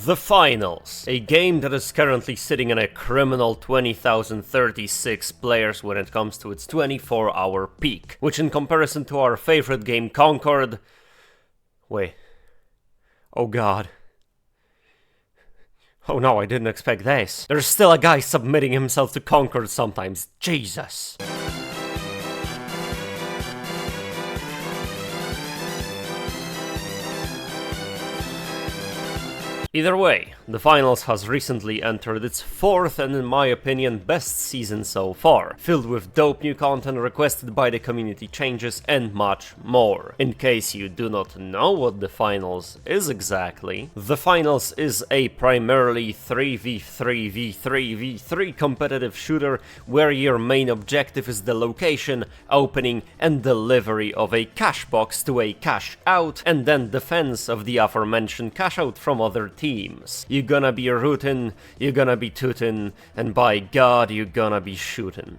The Finals, a game that is currently sitting in a criminal 20,036 players when it comes to its 24-hour peak, which in comparison to our favorite game Concord... Wait. Oh god. Oh no, I didn't expect this. There's still a guy submitting himself to Concord sometimes. Jesus. Either way, The Finals has recently entered its fourth and in my opinion best season so far, filled with dope new content requested by the community changes and much more. In case you do not know what The Finals is exactly, The Finals is a primarily 3v3v3v3 competitive shooter where your main objective is the location, opening and delivery of a cash box to a cash out and then defense of the aforementioned cash out from other teams. You're gonna be rootin', you're gonna be tootin', and by God, you're gonna be shootin'.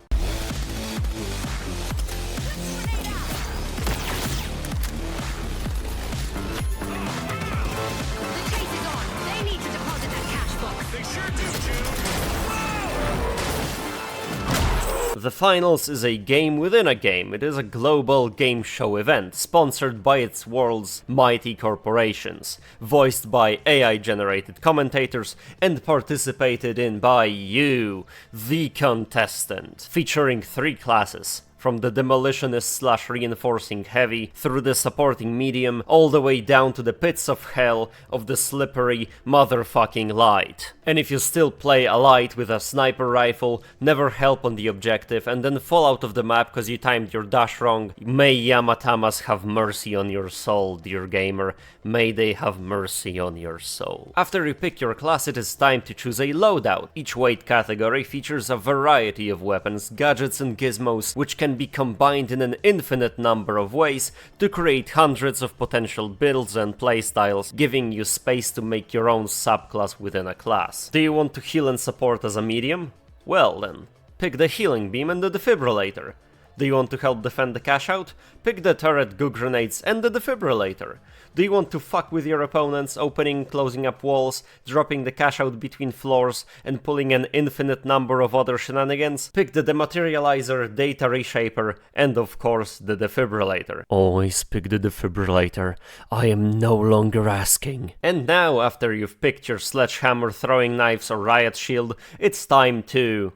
The Finals is a game within a game. It is a global game show event, sponsored by its world's mighty corporations, voiced by AI-generated commentators, and participated in by you, the contestant, featuring 3 classes. From the demolitionist/reinforcing heavy, through the supporting medium, all the way down to the pits of hell of the slippery motherfucking light. And if you still play a light with a sniper rifle, never help on the objective, and then fall out of the map because you timed your dash wrong, may Yamatamas have mercy on your soul, dear gamer. May they have mercy on your soul. After you pick your class, it is time to choose a loadout. Each weight category features a variety of weapons, gadgets and gizmos, which can be combined in an infinite number of ways to create hundreds of potential builds and playstyles, giving you space to make your own subclass within a class. Do you want to heal and support as a medium? Well then, pick the healing beam and the defibrillator. Do you want to help defend the cash out? Pick the turret, goo grenades and the defibrillator. Do you want to fuck with your opponents, opening, closing up walls, dropping the cash out between floors, and pulling an infinite number of other shenanigans? Pick the dematerializer, data reshaper, and of course the defibrillator. Always pick the defibrillator. I am no longer asking. And now, after you've picked your sledgehammer, throwing knives or riot shield, it's time to...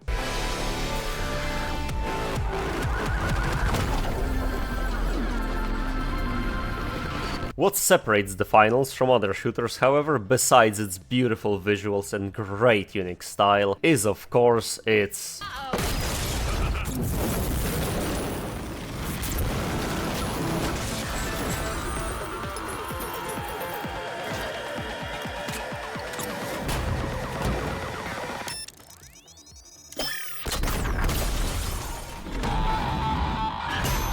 What separates The Finals from other shooters, however, besides its beautiful visuals and great unique style, is of course its...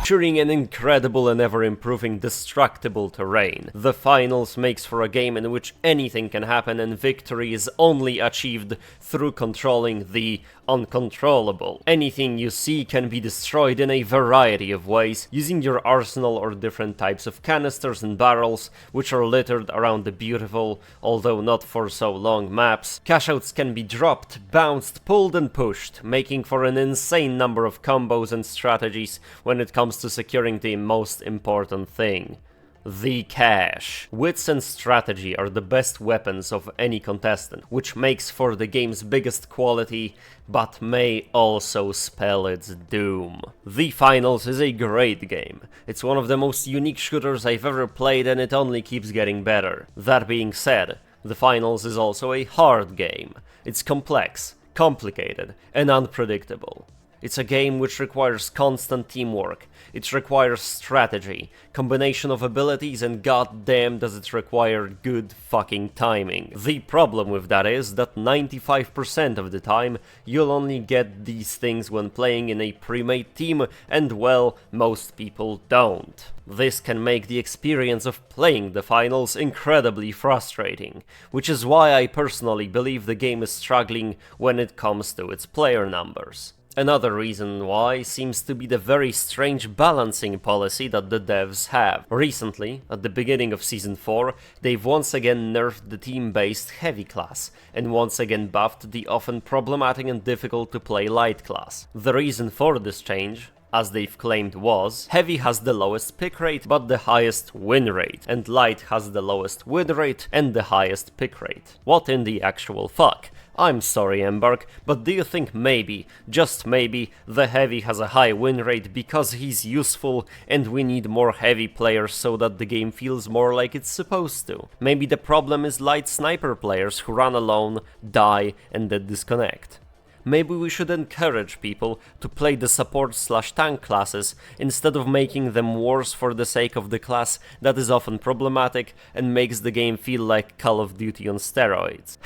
featuring an incredible and ever-improving destructible terrain. The Finals makes for a game in which anything can happen and victory is only achieved through controlling the uncontrollable. Anything you see can be destroyed in a variety of ways, using your arsenal or different types of canisters and barrels, which are littered around the beautiful, although not for so long, maps. Cashouts can be dropped, bounced, pulled and pushed, making for an insane number of combos and strategies when it comes to securing the most important thing. The cash. Wits and strategy are the best weapons of any contestant, which makes for the game's biggest quality, but may also spell its doom. The Finals is a great game. It's one of the most unique shooters I've ever played and it only keeps getting better. That being said, The Finals is also a hard game. It's complex, complicated, and unpredictable. It's a game which requires constant teamwork, it requires strategy, combination of abilities, and goddamn does it require good fucking timing. The problem with that is that 95% of the time you'll only get these things when playing in a pre-made team, and well, most people don't. This can make the experience of playing The Finals incredibly frustrating, which is why I personally believe the game is struggling when it comes to its player numbers. Another reason why seems to be the very strange balancing policy that the devs have. Recently, at the beginning of Season 4, they've once again nerfed the team-based heavy class, and once again buffed the often problematic and difficult to play light class. The reason for this change, as they've claimed, was heavy has the lowest pick rate but the highest win rate, and light has the lowest win rate and the highest pick rate. What in the actual fuck? I'm sorry, Embark, but do you think maybe, just maybe, the heavy has a high win rate because he's useful and we need more heavy players so that the game feels more like it's supposed to? Maybe the problem is light sniper players who run alone, die, and then disconnect. Maybe we should encourage people to play the support/tank classes instead of making them worse for the sake of the class that is often problematic and makes the game feel like Call of Duty on steroids.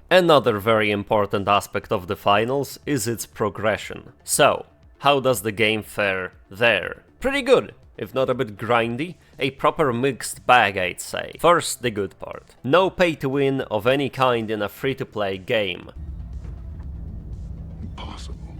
Another very important aspect of the finals is its progression. So, how does the game fare there? Pretty good, if not a bit grindy, a proper mixed bag, I'd say. First, the good part. No pay to win of any kind in a free-to-play game. Impossible.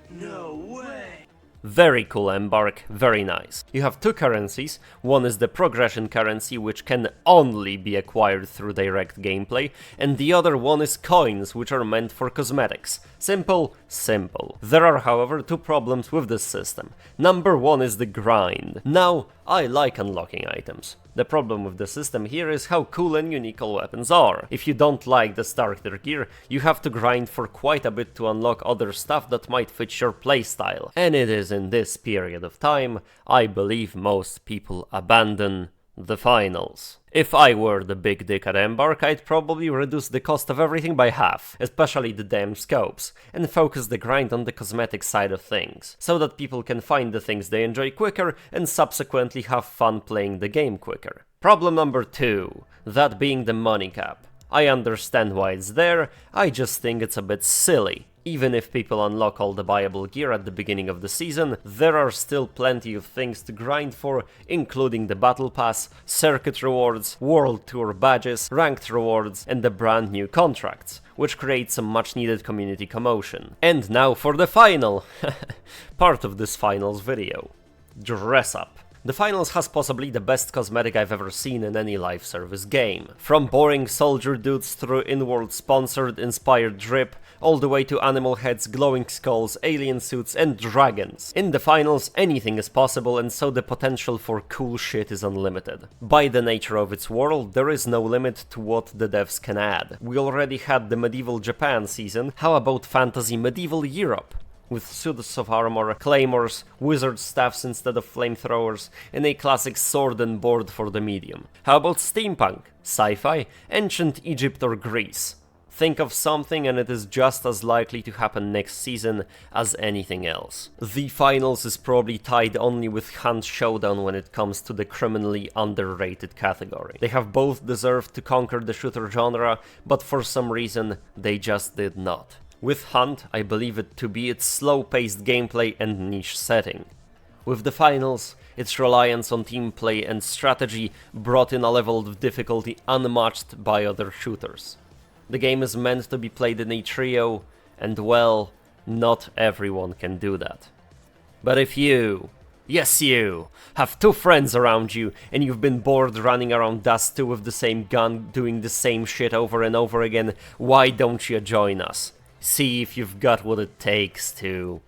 No way! Very cool, Embark, very nice. You have two currencies. One is the progression currency, which can only be acquired through direct gameplay, and the other one is coins, which are meant for cosmetics. Simple, simple. There are, however, two problems with this system. Number one is the grind. Now, I like unlocking items. The problem with the system here is how cool and unique all weapons are. If you don't like the starter gear, you have to grind for quite a bit to unlock other stuff that might fit your playstyle. And it is in this period of time, I believe most people abandon the finals. If I were the big dick at Embark, I'd probably reduce the cost of everything by half, especially the damn scopes, and focus the grind on the cosmetic side of things, so that people can find the things they enjoy quicker and subsequently have fun playing the game quicker. Problem number 2, that being the money cap. I understand why it's there, I just think it's a bit silly. Even if people unlock all the buyable gear at the beginning of the season, there are still plenty of things to grind for, including the Battle Pass, Circuit rewards, World Tour badges, Ranked rewards, and the brand new contracts, which create some much needed community commotion. And now for the final! Part of this finals video. Dress up. The finals has possibly the best cosmetic I've ever seen in any live service game. From boring soldier dudes through in-world sponsored inspired drip, all the way to animal heads, glowing skulls, alien suits, and dragons. In the finals, anything is possible, and so the potential for cool shit is unlimited. By the nature of its world, there is no limit to what the devs can add. We already had the medieval Japan season, how about fantasy medieval Europe? With suits of armor, claymores, wizard staffs instead of flamethrowers, and a classic sword and board for the medium. How about steampunk, sci-fi, ancient Egypt or Greece? Think of something and it is just as likely to happen next season as anything else. The finals is probably tied only with Hunt Showdown when it comes to the criminally underrated category. They have both deserved to conquer the shooter genre, but for some reason they just did not. With Hunt, I believe it to be its slow-paced gameplay and niche setting. With the finals, its reliance on team play and strategy brought in a level of difficulty unmatched by other shooters. The game is meant to be played in a trio, and well, not everyone can do that. But if you, yes you, have two friends around you and you've been bored running around Dust 2 with the same gun doing the same shit over and over again, why don't you join us? See if you've got what it takes to